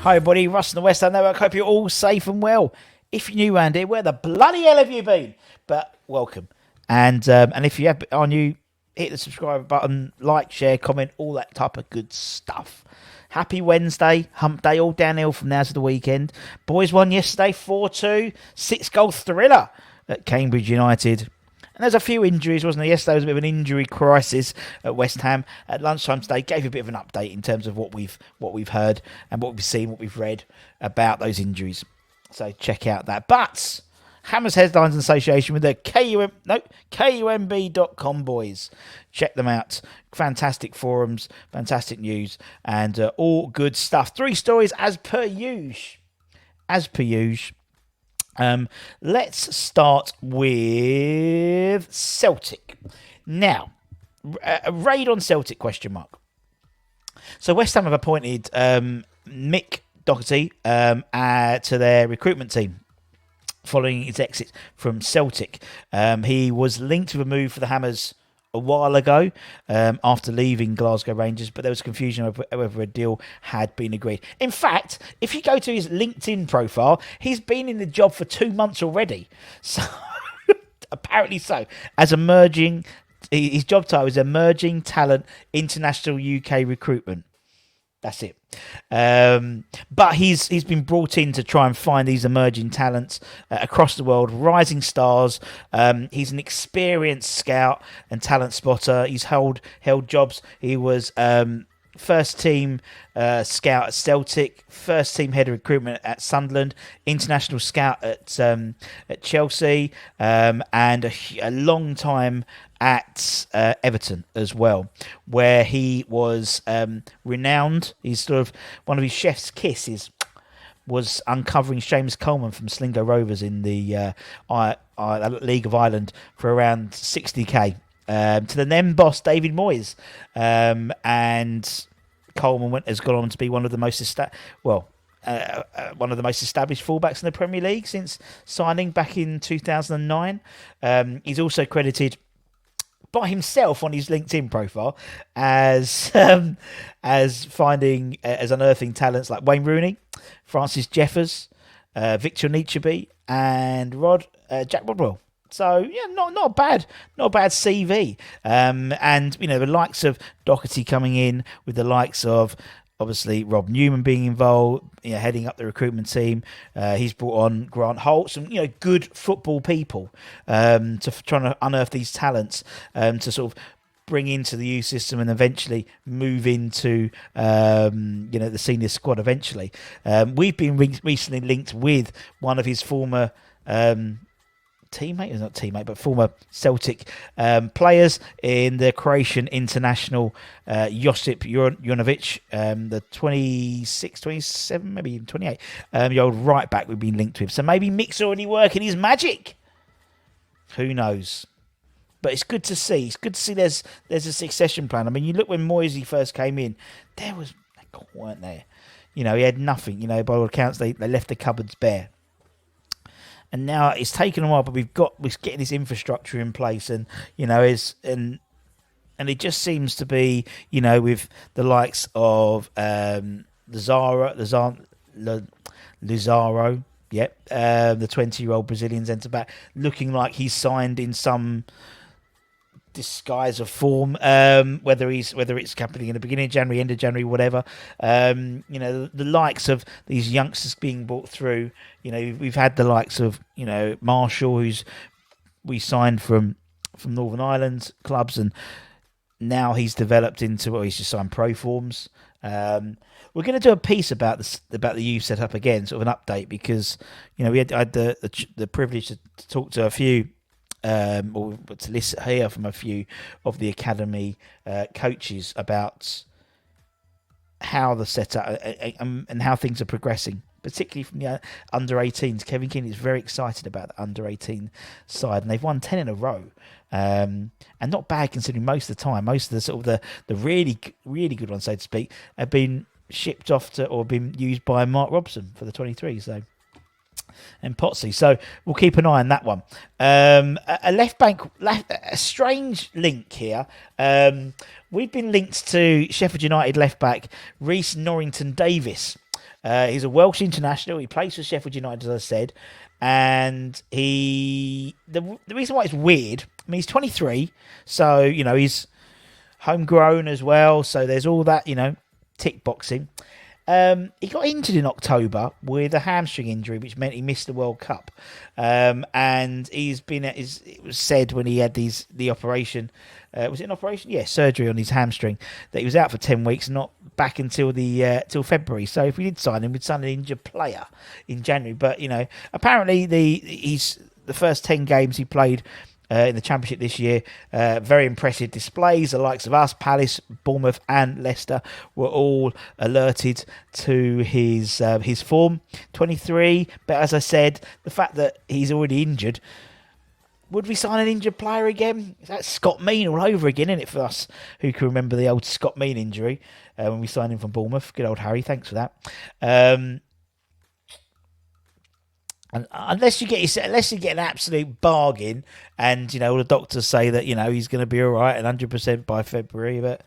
Hi everybody, Russ and the West Ham Network. Hope you're all safe and well. If you're new around here, where the bloody hell have you been? But welcome. And if you are new, hit the subscribe button, like, share, comment, all that type of good stuff. Happy Wednesday, hump day, all downhill from now to the weekend. Boys won yesterday, 4-2, 6-goal thriller at Cambridge United. And there's a few injuries, wasn't there? Yesterday was a bit of an injury crisis at West Ham. At lunchtime today, gave a bit of an update in terms of what we've heard and what we've seen, what we've read about those injuries. So check out that. But Hammers Headlines in association with the KUMB.com boys. Check them out. Fantastic forums, fantastic news, and all good stuff. 3 stories as per usual. Let's start with Celtic. Now, a raid on Celtic, question mark. So West Ham have appointed Mick Doherty to their recruitment team following his exit from Celtic. He was linked with a move for the Hammers a while ago after leaving Glasgow Rangers, but there was confusion over whether a deal had been agreed. In fact, if you go to his LinkedIn profile, he's been in the job for 2 months already. So, apparently so. His job title is Emerging Talent International UK Recruitment. That's it. But he's been brought in to try and find these emerging talents across the world, rising stars. He's an experienced scout and talent spotter. He's held jobs. He was first team scout at Celtic, first team head of recruitment at Sunderland, international scout at Chelsea, and a long time at Everton as well, where he was renowned. He's sort of one of his chef's kisses was uncovering Seamus Coleman from Sligo Rovers in the League of Ireland for around 60k to the then boss David Moyes, and Coleman has gone on to be one of the most established fullbacks in the Premier League since signing back in 2009. He's also credited by himself on his LinkedIn profile as unearthing talents like Wayne Rooney, Francis Jeffers, Victor Nietzsche, and Jack Rodwell. So yeah, not a bad CV. And you know, the likes of Doherty coming in, with the likes of obviously Rob Newman being involved, you know, heading up the recruitment team. He's brought on Grant Holt, some good football people to trying to unearth these talents to sort of bring into the youth system and eventually move into the senior squad eventually. We've been recently linked with one of his former former Celtic players in the Croatian international, Josip Juranovic, the 26, 27, maybe even 28 year old right back we've been linked with. So maybe Mick's already working his magic. Who knows? But it's good to see. It's good to see there's a succession plan. I mean, you look when Moisey first came in, they weren't there. He had nothing. By all accounts, they left the cupboards bare. And now it's taken a while, but we're getting this infrastructure in place, and and it just seems to be, with the likes of Lazaro, the 20-year-old Brazilian centre back, looking like he's signed in some disguise of form, whether it's happening in the beginning of January, end of January, whatever. The likes of these youngsters being brought through. We've had the likes of Marshall, who's we signed from Northern Ireland clubs, and now he's developed into he's just signed pro forms. We're going to do a piece about the youth setup again, sort of an update, because I had the privilege to talk to a few. Or to hear from a few of the academy coaches about how the setup and how things are progressing, particularly from the under 18s. Kevin Keane is very excited about the under 18 side, and they've won 10 in a row, and not bad considering most of the time. Most of the sort of the really really good ones, so to speak, have been shipped off to or been used by Mark Robson for the 23. So. And Potsy, so we'll keep an eye on that one. A a strange link here. We've been linked to Sheffield United left back Reece Norrington Davis, He's a Welsh international. He plays for Sheffield United, as I said. And the reason why it's weird, I mean, he's 23, so, he's homegrown as well. So there's all that, tick boxing. He got injured in October with a hamstring injury, which meant he missed the World Cup. And it was said when he had the operation, was it an operation? Yeah, surgery on his hamstring, that he was out for 10 weeks, not back until till February. So if we did sign him, we'd sign an injured player in January. But, apparently the first 10 games he played in the Championship this year, very impressive displays. The likes of us, Palace, Bournemouth and Leicester were all alerted to his form. 23, but as I said, the fact that he's already injured, would we sign an injured player again? That's Scott Mean all over again, isn't it, for us who can remember the old Scott Mean injury when we signed him from Bournemouth. Good old Harry, thanks for that. And unless you get an absolute bargain, and all the doctors say that he's going to be all right and 100% by February, but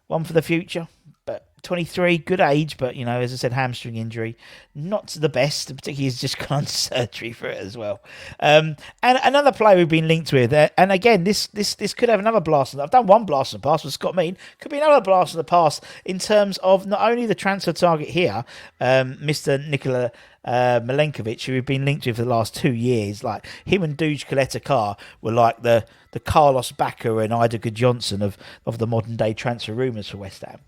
one for the future. But 23, good age, but as I said, hamstring injury, not the best. Particularly, he's just gone on surgery for it as well. And another player we've been linked with, and again, this could have another blast. I've done one blast in the past with Scott Mean. Could be another blast in the past in terms of not only the transfer target here, Mr. Nikola Milenkovic, who we've been linked with for the last 2 years. Like him and Duj Kaleta-Kar were like the Carlos Bacca and Ida Johnson of the modern day transfer rumours for West Ham.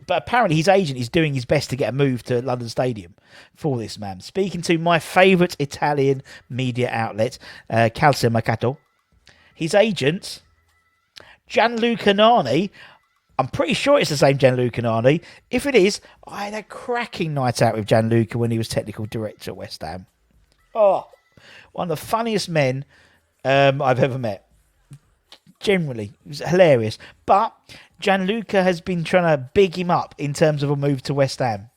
But apparently his agent is doing his best to get a move to London Stadium for this man. Speaking to my favourite Italian media outlet, Calcio Mercato, his agent, Gianluca Nani, I'm pretty sure it's the same Gianluca Nani. If it is, I had a cracking night out with Gianluca when he was technical director at West Ham. Oh, one of the funniest men I've ever met. Generally, it was hilarious. But Gianluca has been trying to big him up in terms of a move to West Ham.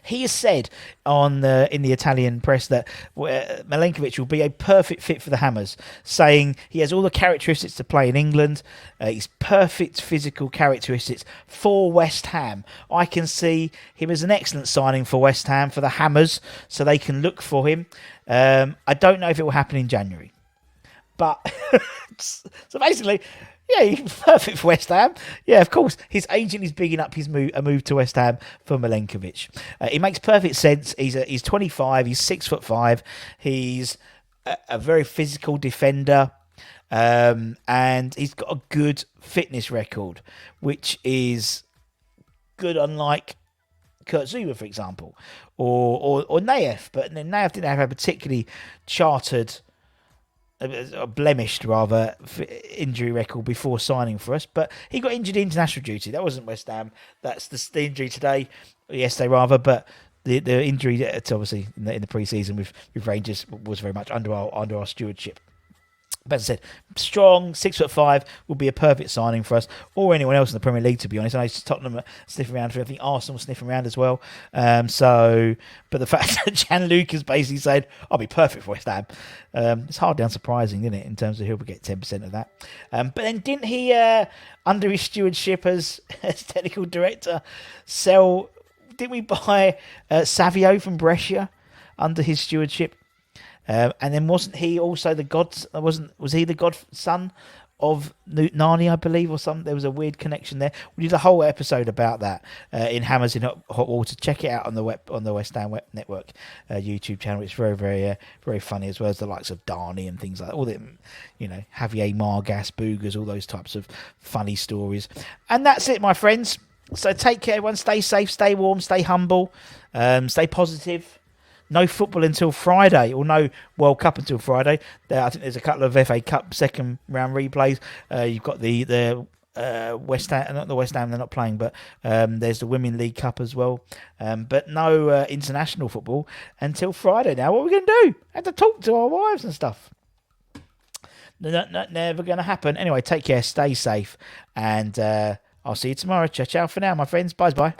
He has said in the Italian press that Milenkovic will be a perfect fit for the Hammers, saying he has all the characteristics to play in England. He's perfect physical characteristics for West Ham. I can see him as an excellent signing for West Ham, for the Hammers, so they can look for him. I don't know if it will happen in January. But, so basically, yeah, he's perfect for West Ham. Yeah, of course. His agent is bigging up a move to West Ham for Milenkovic. It makes perfect sense. He's 25. He's 6'5". He's a very physical defender. And he's got a good fitness record, which is good, unlike Kurt Zouma, for example, or Naef. But Naef didn't have a particularly chartered, a blemished rather, injury record before signing for us, but he got injured in international duty. That wasn't West Ham. That's the injury yesterday rather, but the injury, it's obviously in the pre-season with Rangers, was very much under our stewardship. But as I said, strong, 6'5", will be a perfect signing for us, or anyone else in the Premier League, to be honest. I know Tottenham sniffing around for it. I think Arsenal sniffing around as well. But the fact that Gianluca's basically said, I'll be perfect for West Ham, it's hardly unsurprising, isn't it, in terms of he'll get 10% of that. But then didn't he, under his stewardship as technical director, didn't we buy Savio from Brescia under his stewardship? And then wasn't he also was he the godson of Nani, I believe, or something? There was a weird connection there. We did a whole episode about that in Hammers in Hot Water. Check it out on the West Ham Network YouTube channel. It's very, very, very funny, as well as the likes of Darnie and things like that. All the, Javier Margas, Boogers, all those types of funny stories. And that's it, my friends. So take care, everyone. Stay safe, stay warm, stay humble, stay positive. No football until Friday, or no World Cup until Friday. I think there's a couple of FA Cup second round replays. You've got the West Ham, not the West Ham, they're not playing, but there's the Women's League Cup as well. But no international football until Friday now. What are we going to do? Have to talk to our wives and stuff. Never going to happen. Anyway, take care, stay safe, and I'll see you tomorrow. Ciao, ciao for now, my friends. Bye.